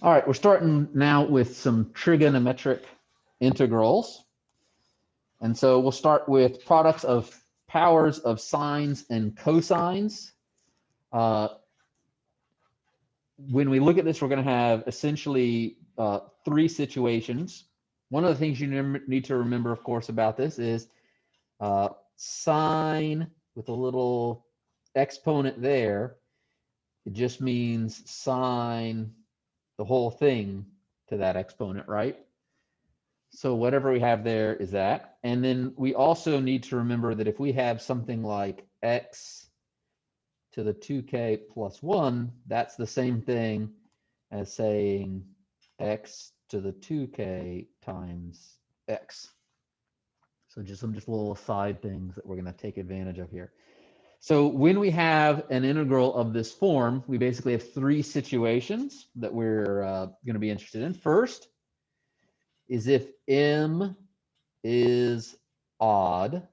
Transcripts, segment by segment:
All right, we're starting now with some trigonometric integrals. And so we'll start with products of powers of sines and cosines. When we look at this, we're going to have essentially three situations. One of the things you need to remember, of course, about this is sine with a little exponent there. It just means sine the whole thing to that exponent, right? So whatever we have there is that. And then we also need to remember that if we have something like x to the 2k plus 1, that's the same thing as saying x to the 2k times x. So just some little aside things that we're going to take advantage of here. So when we have an integral of this form, we basically have three situations that we're going to be interested in. First is if m is odd.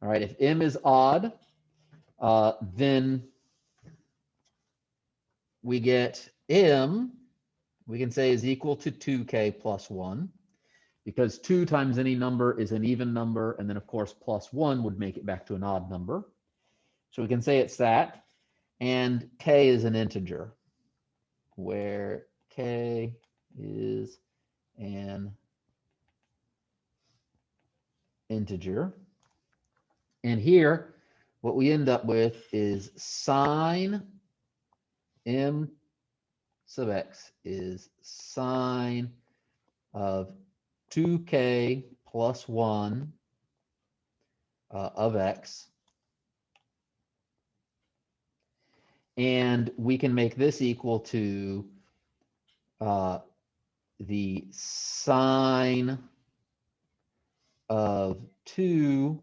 All right, if m is odd, then we get m, we can say, is equal to 2k plus 1, because 2 times any number is an even number, and then, of course, plus 1 would make it back to an odd number. So we can say it's that, and k is an integer, where k is an integer. And here, what we end up with is sine m sub x is sine of 2k plus 1 of x. And we can make this equal to the sine of 2,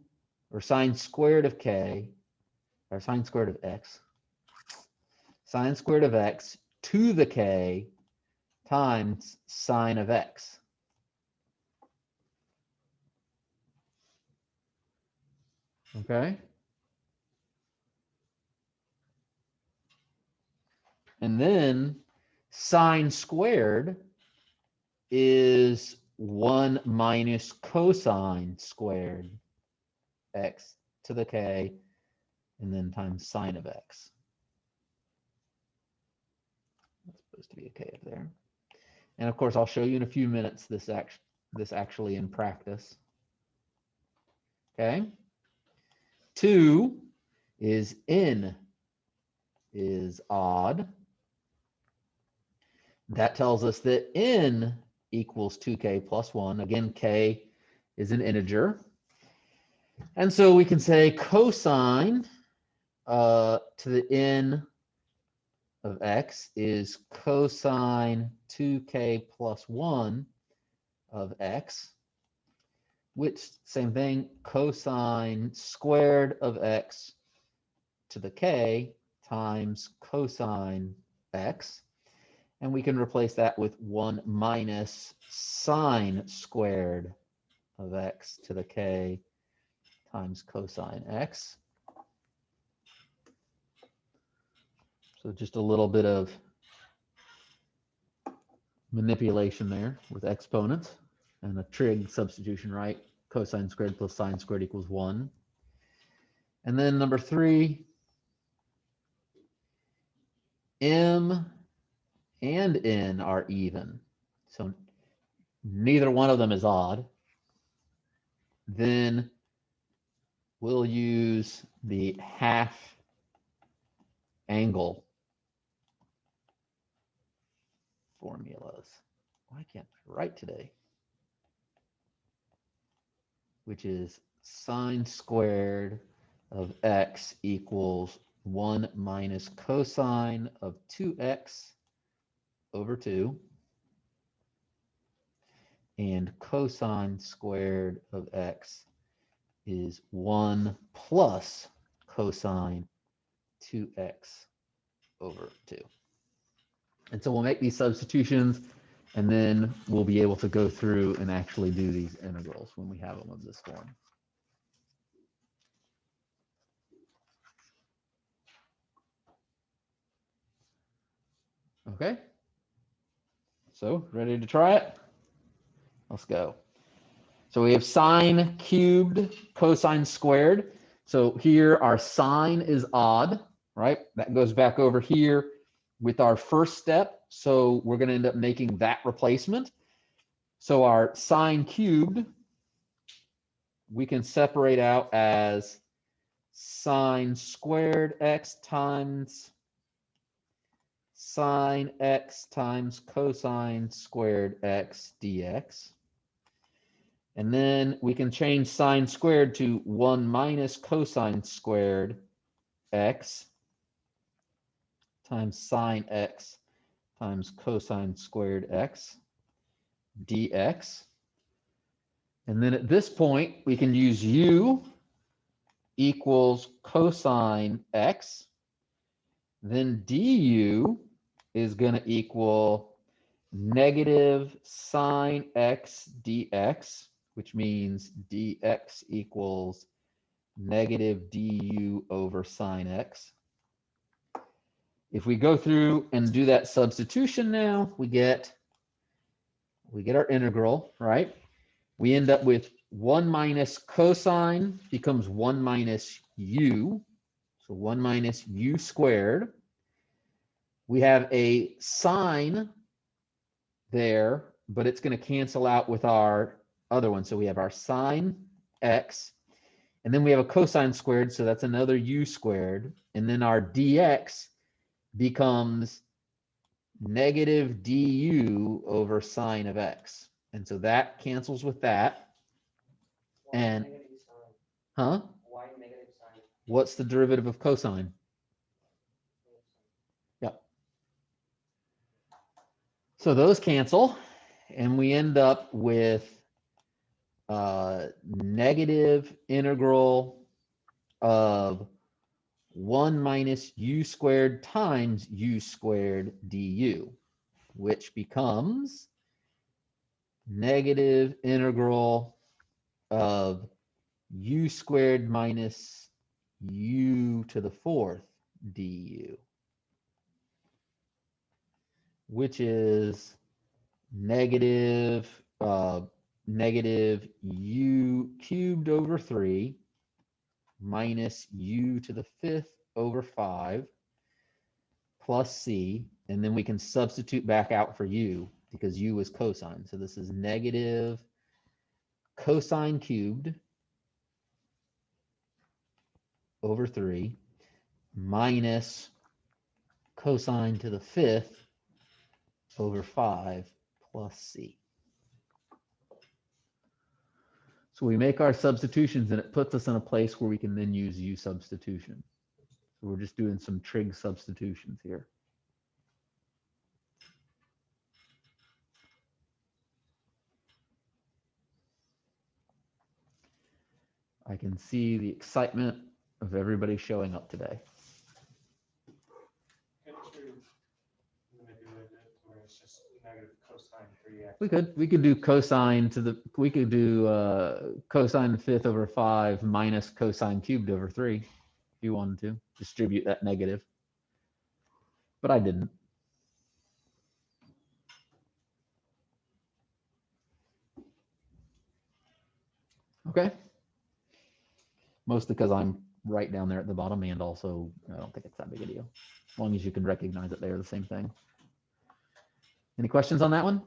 or sine squared of k, or sine squared of x, sine squared of x to the k times sine of x. Okay? And then sine squared is 1 minus cosine squared x to the k, and then times sine of x. That's supposed to be a k up there. And of course, I'll show you in a few minutes this actually in practice. Okay? 2 is n is odd. That tells us that n equals 2k plus 1. Again, k is an integer. And so we can say cosine to the n of x is cosine 2k plus 1 of x, which, same thing, cosine squared of x to the k times cosine x. And we can replace that with 1 minus sine squared of x to the k times cosine x. So just a little bit of manipulation there with exponents and a trig substitution, right? Cosine squared plus sine squared equals 1. And then number 3, m and n are even. So neither one of them is odd. Then we'll use the half angle formulas. I can't write today. Which is sine squared of x equals 1 minus cosine of 2x over 2, and cosine squared of x is 1 plus cosine 2x over 2. And so we'll make these substitutions, and then we'll be able to go through and actually do these integrals when we have them of this form. Okay? So ready to try it? Let's go. So we have sine cubed, cosine squared. So here our sine is odd, right? That goes back over here with our first step. So we're going to end up making that replacement. So our sine cubed, we can separate out as sine squared x times sine x times cosine squared x dx. And then we can change sine squared to 1 minus cosine squared x times sine x times cosine squared x dx. And then at this point, we can use u equals cosine x. Then du is going to equal negative sine x dx, which means dx equals negative du over sine x. If we go through and do that substitution now, we get our integral, right? We end up with 1 minus cosine becomes 1 minus u, so 1 minus u squared. We have a sine there, but it's going to cancel out with our other one. So we have our sine x, and then we have a cosine squared, so that's another u squared. And then our dx becomes negative du over sine of x. And so that cancels with that. And, huh? Why negative sign? What's the derivative of cosine? Yep. So those cancel, and we end up with negative integral of 1 minus u squared times u squared du, which becomes negative integral of u squared minus u to the fourth du, which is negative u cubed over 3 minus u to the fifth over 5 plus c, and then we can substitute back out for u because u is cosine. So this is negative cosine cubed over 3 minus cosine to the fifth over 5 plus c. So we make our substitutions, and it puts us in a place where we can then use u substitution. So we're just doing some trig substitutions here. I can see the excitement of everybody showing up today. We could do cosine to the, we could do cosine fifth over 5 minus cosine cubed over 3 if you wanted to distribute that negative, but I didn't. Okay. Mostly because I'm right down there at the bottom, and also I don't think it's that big a deal, as long as you can recognize that they are the same thing. Any questions on that one?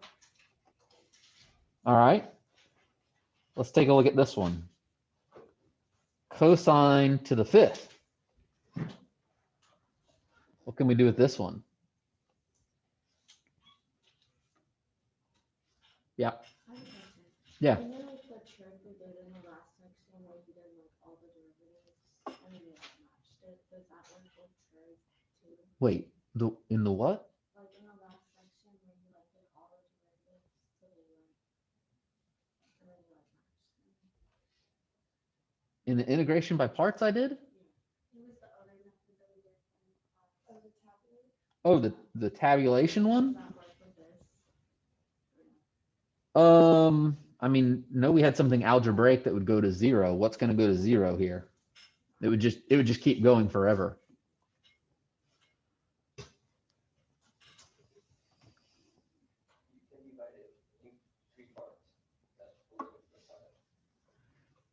All right. Let's take a look at this one. Cosine to the fifth. What can we do with this one? Yeah. Yeah. Wait, in the what? Like in the last section where you like did all the derivatives, so they like, and then you like matched them. In the integration by parts I did? Yeah. It was the other method that we did from the tabulate. Oh, the tabulation one? Does that work with this? I mean, no, we had something algebraic that would go to 0. What's going to go to 0 here? It would just keep going forever.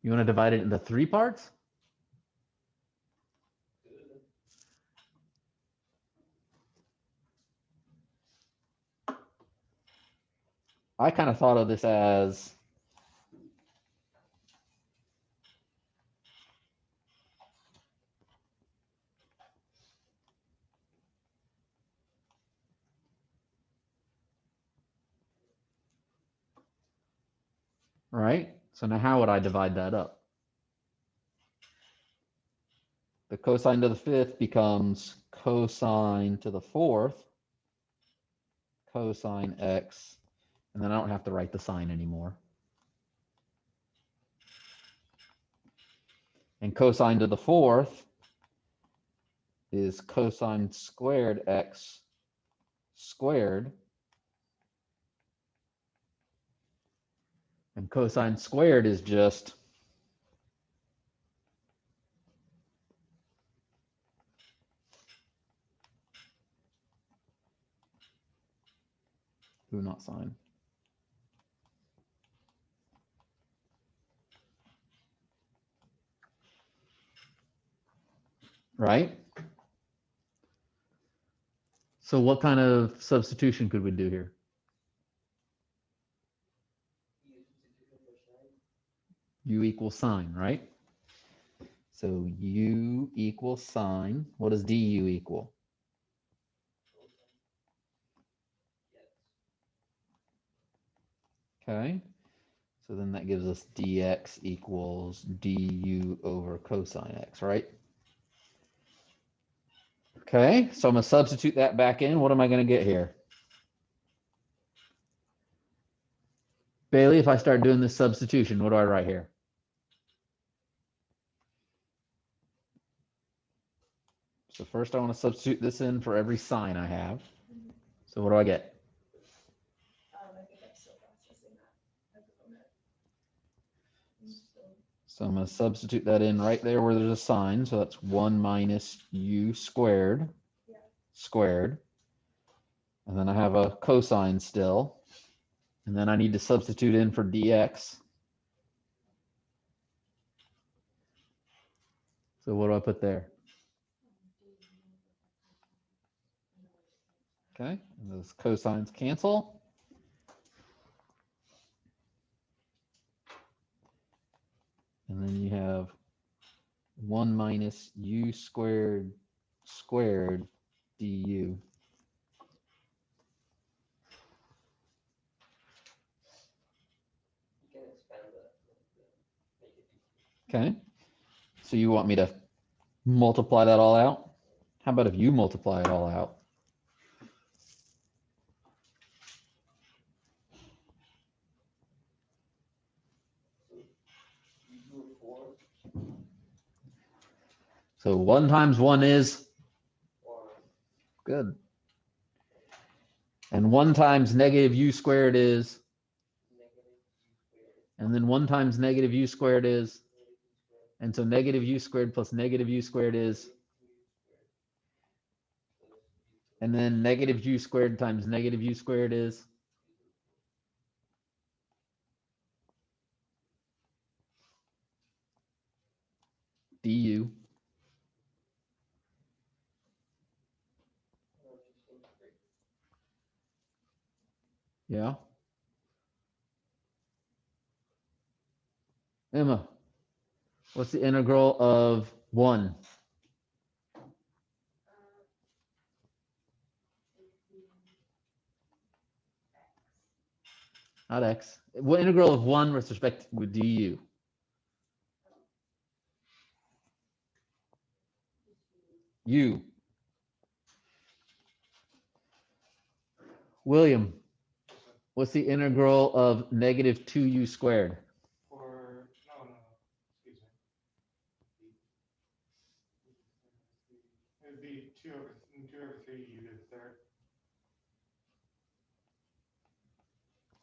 You want to divide it into 3 parts? I kind of thought of this as right. So now how would I divide that up? The cosine to the 5th becomes cosine to the 4th, cosine x, and then I don't have to write the sign anymore. And cosine to the 4th is cosine squared x squared. And cosine squared is just not sine. Right? So what kind of substitution could we do here? U equals sine, right? So U equals sine. What does du equal? Okay. So then that gives us dx equals du over cosine x, right? Okay, so I'm going to substitute that back in. What am I going to get here? Bailey, if I start doing this substitution, what do I write here? So first I want to substitute this in for every sign I have. So what do I get? I think I'm still processing that at the moment. So I'm going to substitute that in right there where there's a sign. So that's 1 minus u squared, Yeah. squared. And then I have a cosine still. And then I need to substitute in for dx. So what do I put there? Okay, and those cosines cancel. And then you have 1 minus u squared squared du. Okay, so you want me to multiply that all out? How about if you multiply it all out? So 1 times 1 is? Good. And 1 times negative u squared is? And then 1 times negative u squared is? And so negative u squared plus negative u squared is? And then negative u squared times negative u squared is? Du. Yeah. Emma, what's the integral of 1? Not x. What integral of 1 with respect to du? U. William, what's the integral of negative 2u squared? Or, no, excuse me. It would be 2 over 3 u to the third.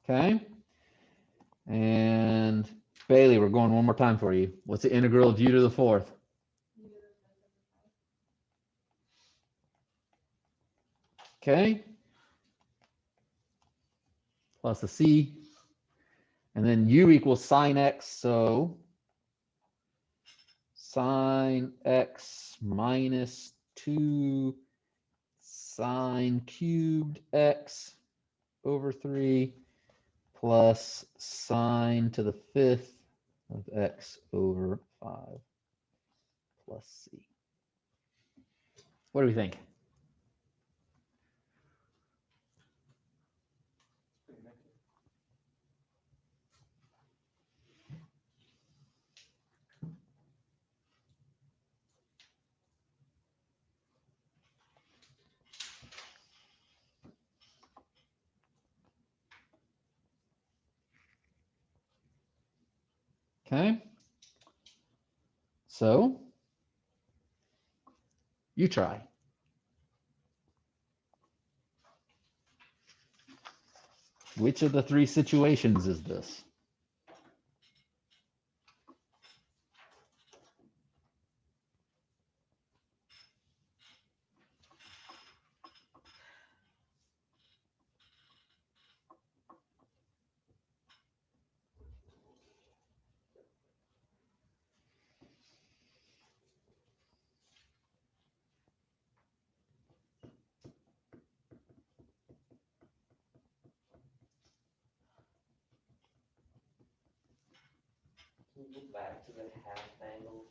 Okay. And Bailey, we're going one more time for you. What's the integral of u to the 4th? Okay. Plus a c. And then u equals sine x, so sine x minus 2 sine cubed x over 3 plus sine to the 5th of x over 5 plus c. What do we think? Okay. So you try. Which of the three situations is this? Can you go back to the half angle?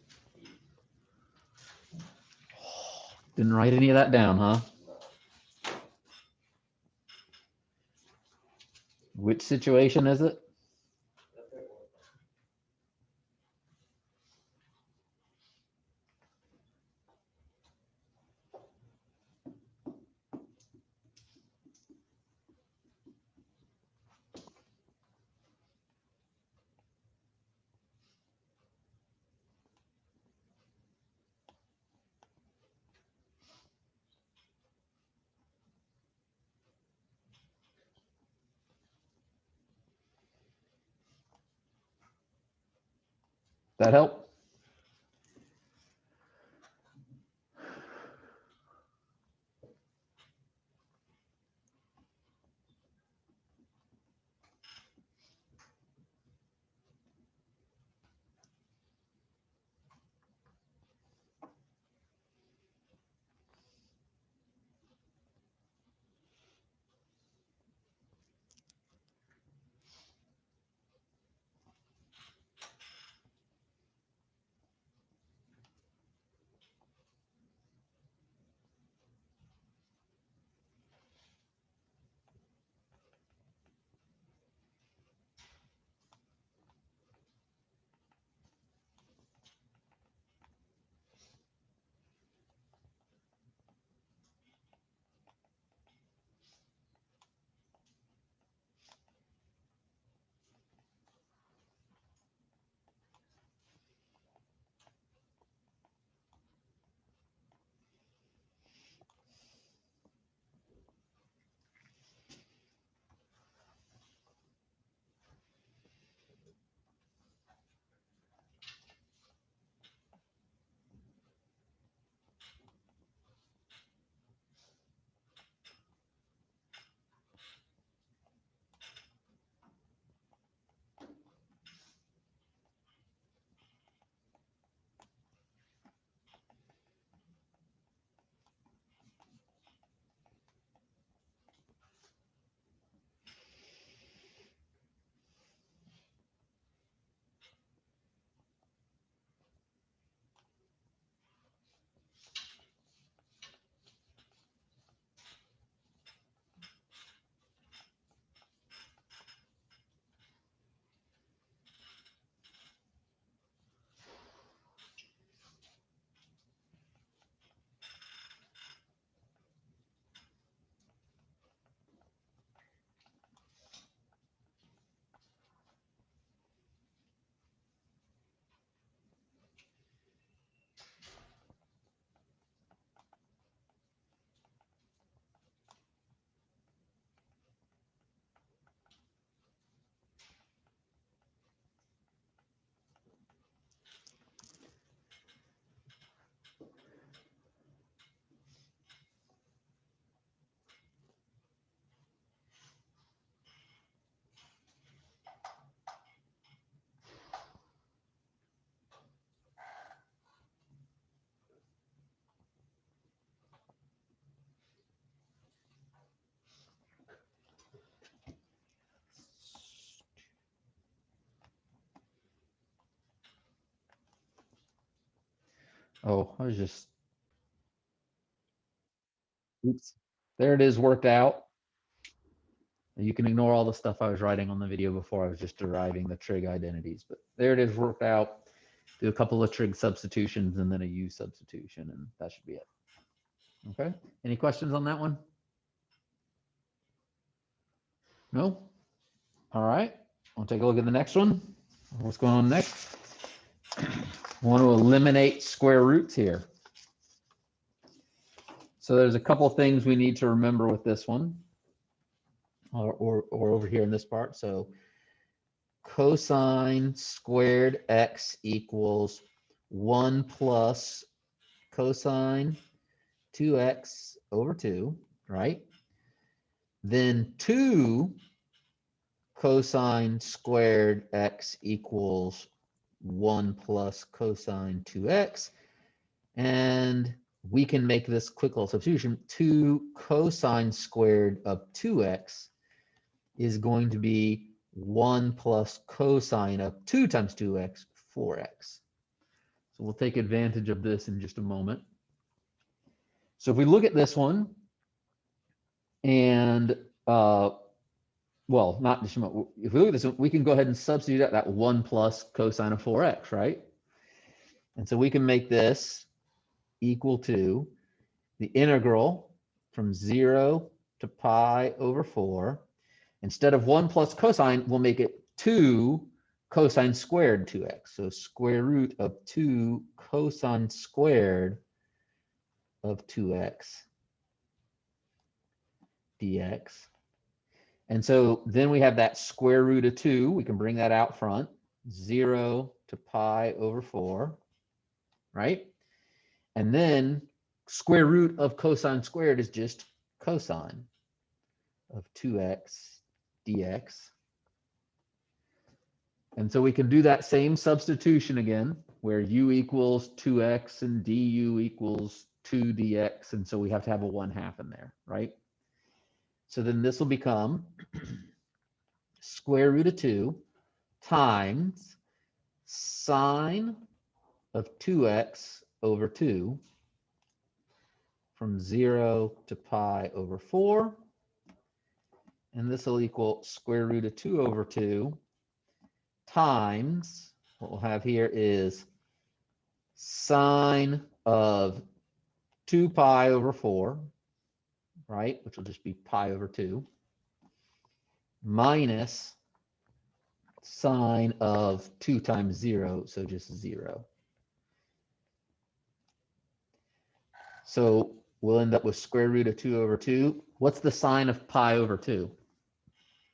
Didn't write any of that down, huh? Which situation is it? The third one. That help? Oh, I was just, oops. There it is, worked out. You can ignore all the stuff I was writing on the video before. I was just deriving the trig identities, but there it is, worked out. Do a couple of trig substitutions and then a u substitution, and that should be it. Okay. Any questions on that one? No? All right. We'll take a look at the next one. What's going on next? Want to eliminate square roots here. So there's a couple things we need to remember with this one, or over here in this part. So cosine squared x equals 1 plus cosine 2x over 2, right? Then 2 cosine squared x equals 1 plus cosine 2x. And we can make this quick little substitution. 2 cosine squared of 2x is going to be 1 plus cosine of 2 times 2x, 4x. So we'll take advantage of this in just a moment. So if we look at this one, and well, not just a moment. If we look at this one, we can go ahead and substitute out that 1 plus cosine of 4x, right? And so we can make this equal to the integral from 0 to pi over 4. Instead of 1 plus cosine, we'll make it 2 cosine squared 2x. So square root of 2 cosine squared of 2x dx. And so then we have that square root of 2. We can bring that out front. 0 to pi over 4, right? And then square root of cosine squared is just cosine of 2x dx. And so we can do that same substitution again, where u equals 2x and du equals 2 dx. And so we have to have a 1/2 in there, right? So then this will become square root of 2 times sine of 2x over 2 from 0 to pi over 4. And this will equal square root of 2 over 2 times, what we'll have here is sine of 2 pi over 4, right? Which will just be pi over 2, minus sine of 2 times 0, so just 0. So we'll end up with square root of 2 over 2. What's the sine of pi over 2?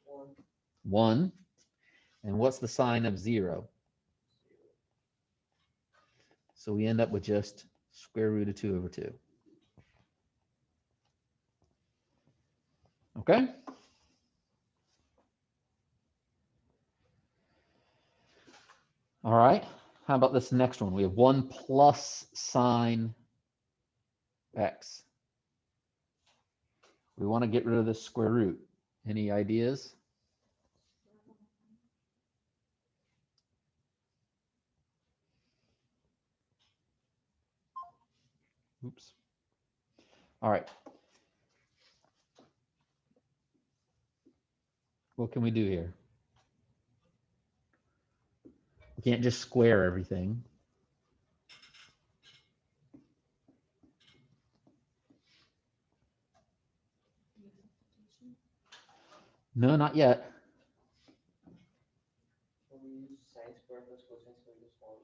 1, 1. And what's the sine of 0? So we end up with just square root of 2 over 2. Okay? All right. How about this next one? We have 1 plus sine x. We want to get rid of this square root. Any ideas? Oops. All right. What can we do here? We can't just square everything. No, not yet. can we use sine squared plus cosine squared is 1?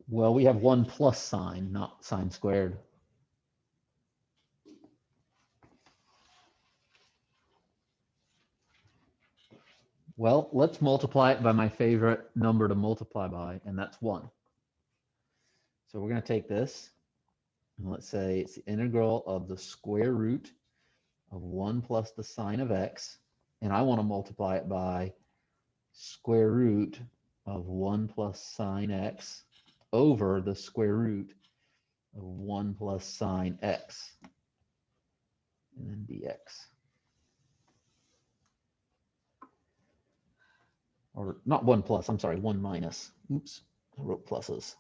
Well, we have 1 plus sine, not sine squared. Well, let's multiply it by my favorite number to multiply by, and that's 1. So we're going to take this, and let's say it's the integral of the square root of 1 plus the sine of x, and I want to multiply it by square root of 1 plus sine x over the square root of 1 plus sine x, and then dx. Or not 1 plus, I'm sorry, 1 minus. Oops, I wrote pluses.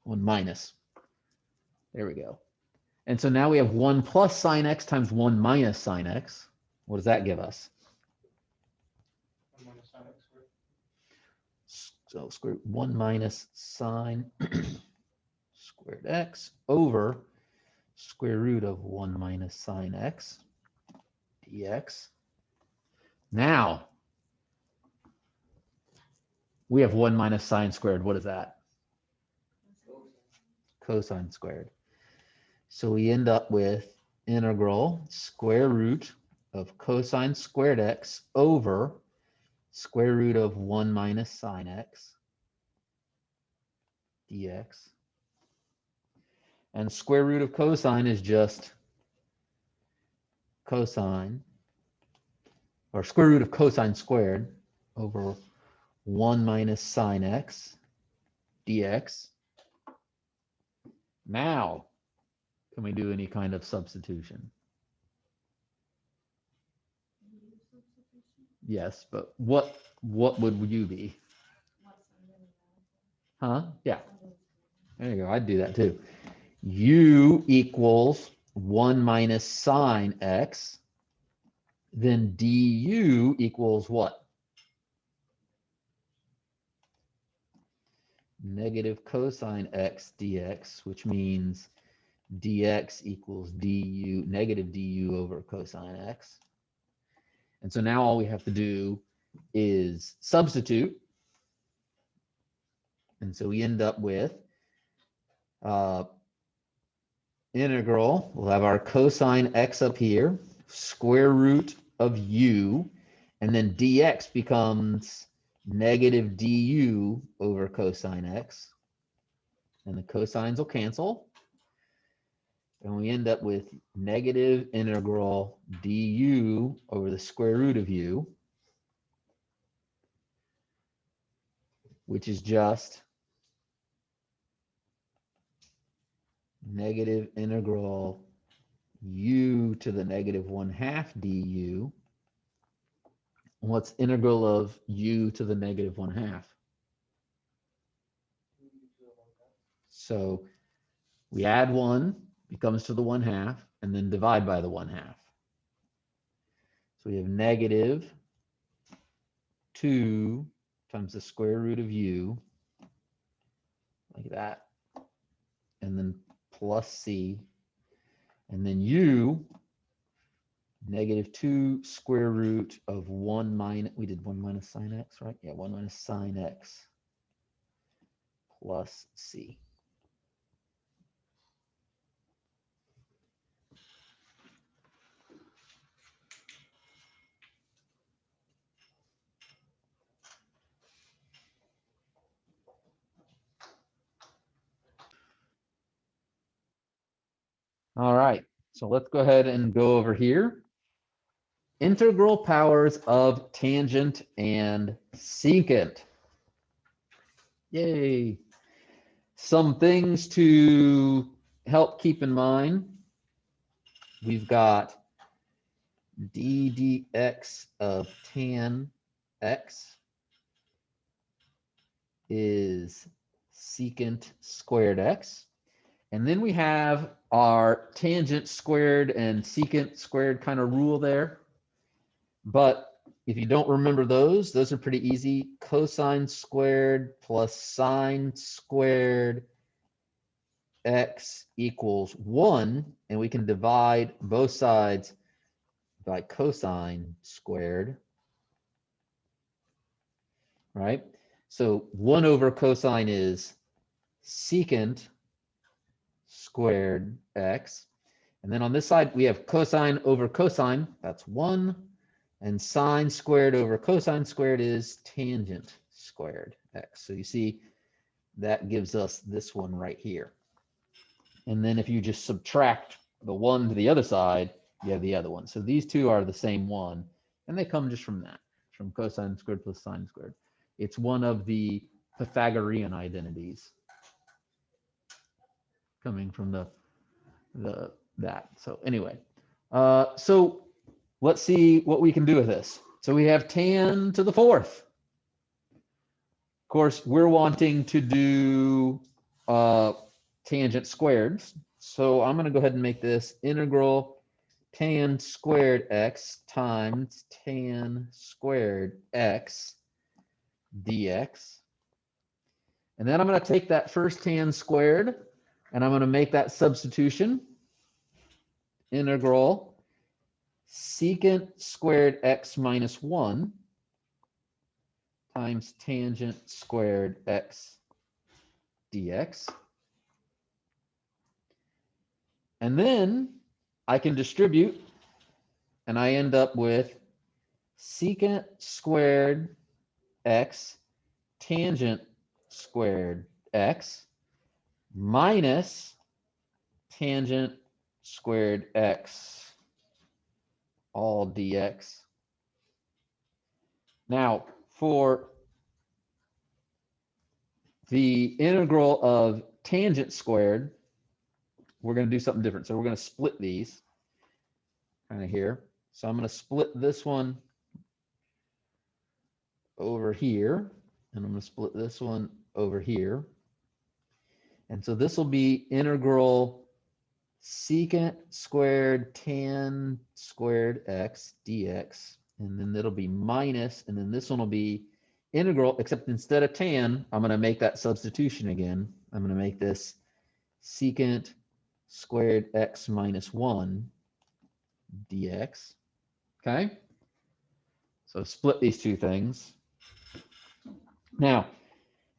1 minus. There we go. And so now we have 1 plus sine x times 1 minus sine x. What does that give us? 1 minus sine x squared. So square 1 minus sine squared x over square root of 1 minus sine x dx. Now we have 1 minus sine squared. What is that? Cosine squared. So we end up with integral square root of cosine squared x over square root of 1 minus sine x dx. And square root of cosine is just cosine, or square root of cosine squared over 1 minus sine x dx. Now, can we do any kind of substitution? Yes, but what would you be? Huh? Yeah. There you go. I'd do that too. U equals 1 minus sine x. Then du equals what? Negative cosine x dx, which means dx equals du, negative du over cosine x. And so now all we have to do is substitute. And so we end up with integral, we'll have our cosine x up here, square root of u, and then dx becomes negative du over cosine x. And the cosines will cancel. And we end up with negative integral du over the square root of u, which is just negative integral u to the negative 1/2 du. What's integral of u to the negative 1/2? So we add 1, becomes to the 1/2, and then divide by the 1/2. So we have negative 2 times the square root of u, like that, and then plus c, and then u, negative 2 square root of 1 minus, we did 1 minus sine x, right? Yeah, 1 minus sine x plus c. All right, so let's go ahead and go over here. Integral powers of tangent and secant. Yay. Some things to help keep in mind. We've got d dx of tan x is secant squared x. And then we have our tangent squared and secant squared kind of rule there. But if you don't remember those are pretty easy. Cosine squared plus sine squared x equals 1. And we can divide both sides by cosine squared, right? So 1 over cosine is secant squared x. And then on this side, we have cosine over cosine, that's 1. And sine squared over cosine squared is tangent squared x. So you see, that gives us this one right here. And then if you just subtract the 1 to the other side, you have the other one. So these two are the same one, and they come just from that, from cosine squared plus sine squared. It's one of the Pythagorean identities coming from that. So anyway, so let's see what we can do with this. So we have tan to the 4th. Of course, we're wanting to do tangent squared. So I'm going to go ahead and make this integral tan squared x times tan squared x dx. And then I'm going to take that first tan squared and I'm going to make that substitution. Integral secant squared x minus 1 times tangent squared x dx. And then I can distribute, and I end up with secant squared x tangent squared x minus tangent squared x all dx. Now, for the integral of tangent squared, we're going to do something different. So we're going to split these kind of here. So I'm going to split this one over here, and I'm going to split this one over here. And so this will be integral secant squared tan squared x dx, and then it'll be minus, and then this one will be integral, except instead of tan, I'm going to make that substitution again. I'm going to make this secant squared x minus 1 dx. Okay? So split these two things. Now,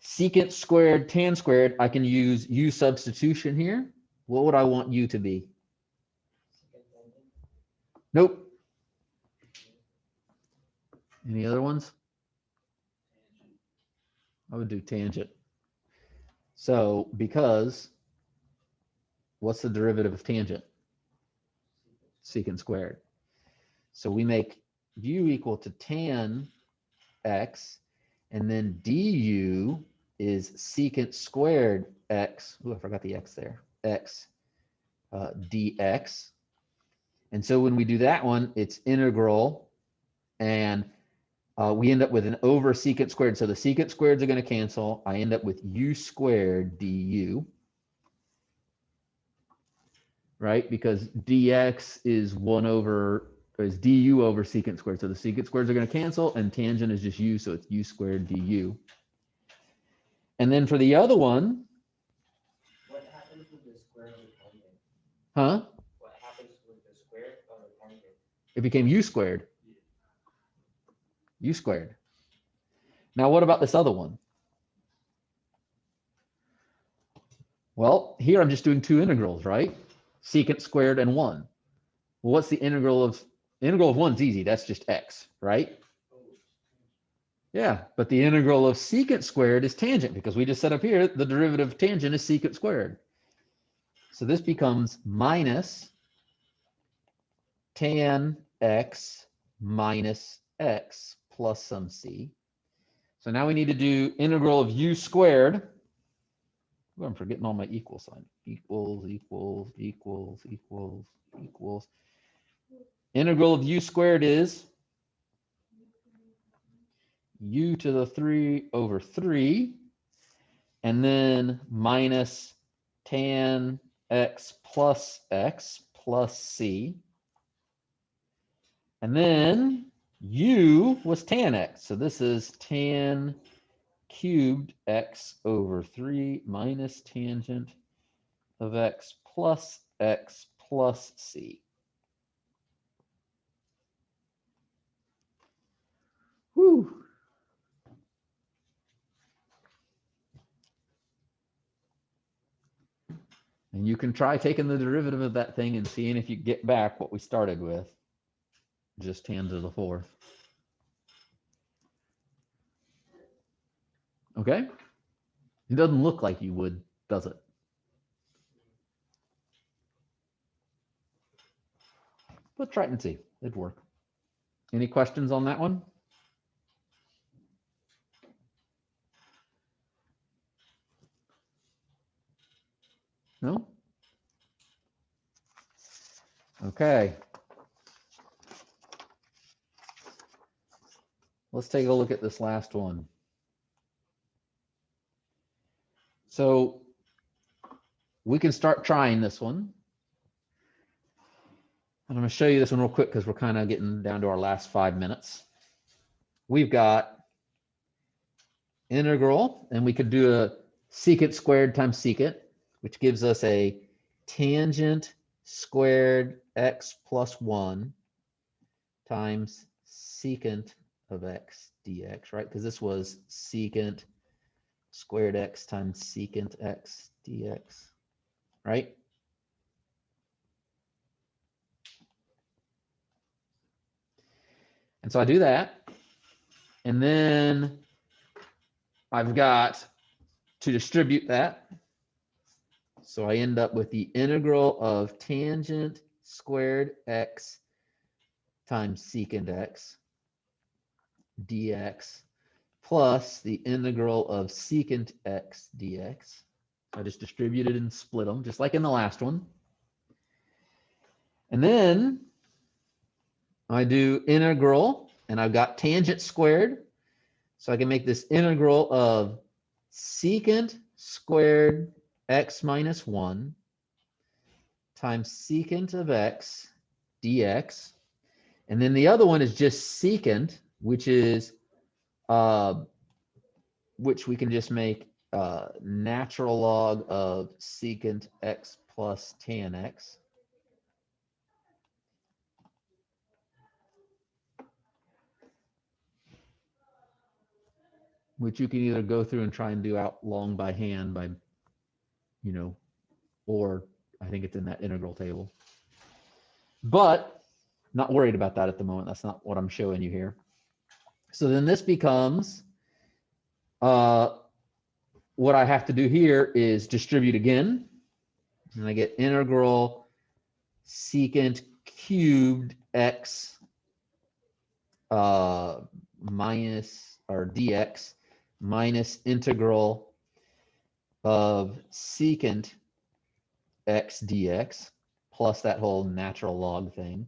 secant squared tan squared, I can use u substitution here. What would I want u to be? Nope. Any other ones? I would do tangent. So because what's the derivative of tangent? Secant squared. So we make u equal to tan x, and then du is secant squared x. Oh, I forgot the x there. X dx. And so when we do that one, it's integral, and we end up with an over secant squared. So the secant squareds are going to cancel. I end up with u squared du, right? Because dx is is du over secant squared. So the secant squareds are going to cancel, and tangent is just u, so it's u squared du. And then for the other one, What happens with the square of the tangent? huh? What happens with the square of the tangent? It became u squared. U squared. Now what about this other one? Well, here I'm just doing two integrals, right? Secant squared and 1. Well, what's the integral of 1 is easy. That's just x, right? Yeah, but the integral of secant squared is tangent, because we just set up here the derivative of tangent is secant squared. So this becomes minus tan x minus x plus some c. So now we need to do integral of u squared. Oh, I'm forgetting all my equal sign. Equals, equals, equals, equals, equals. Integral of u squared is u to the 3 over 3, and then minus tan x plus c. And then u was tan x. So this is tan cubed x over 3 minus tangent of x plus c. Whew. And you can try taking the derivative of that thing and seeing if you get back what we started with. Just tan to the 4th. Okay? It doesn't look like you would, does it? But try it and see. It'd work. Any questions on that one? No? Okay. Let's take a look at this last one. So we can start trying this one. And I'm going to show you this one real quick because we're kind of getting down to our last 5 minutes. We've got integral, and we could do a secant squared times secant, which gives us a tangent squared x plus 1 times secant of x dx, right? Because this was secant squared x times secant x dx, right? And so I do that, and then I've got to distribute that. So I end up with the integral of tangent squared x times secant x dx plus the integral of secant x dx. I just distributed and split them, just like in the last one. And then I do integral, and I've got tangent squared. So I can make this integral of secant squared x minus 1 times secant of x dx. And then the other one is just secant, which is which we can just make natural log of secant x plus tan x. Which you can either go through and try and do out long by hand by, you know, or I think it's in that integral table. But not worried about that at the moment. That's not what I'm showing you here. So then this becomes, what I have to do here is distribute again. And I get integral secant cubed x minus, or dx, minus integral of secant x dx plus that whole natural log thing,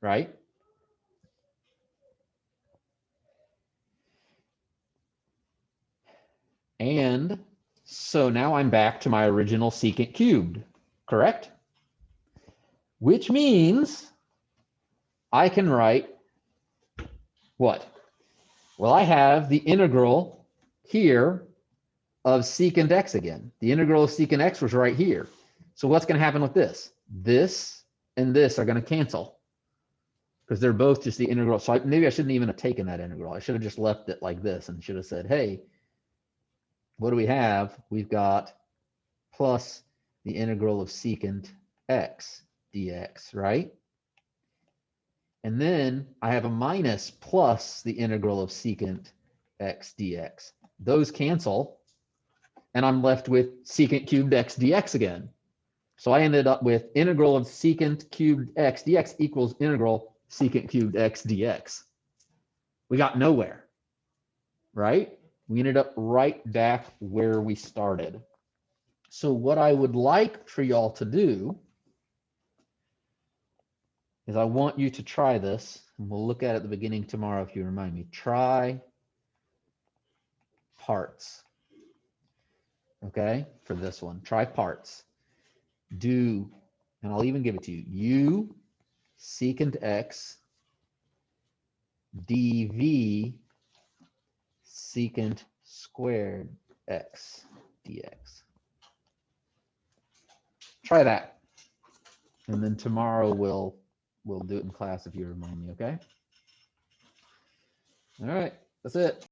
right? And so now I'm back to my original secant cubed, correct? Which means I can write what? Well, I have the integral here of secant x again. The integral of secant x was right here. So what's going to happen with this? This and this are going to cancel because they're both just the integral. So maybe I shouldn't even have taken that integral. I should have just left it like this and should have said, hey, what do we have? We've got plus the integral of secant x dx, right? And then I have a minus plus the integral of secant x dx. Those cancel, and I'm left with secant cubed x dx again. So I ended up with integral of secant cubed x dx equals integral secant cubed x dx. We got nowhere, right? We ended up right back where we started. So what I would like for y'all to do is I want you to try this, and we'll look at it at the beginning tomorrow if you remind me. Try parts. Okay, for this one, try parts. Do, and I'll even give it to you, u secant x dv secant squared x dx. Try that. And then tomorrow we'll do it in class if you remind me, okay? All right, that's it.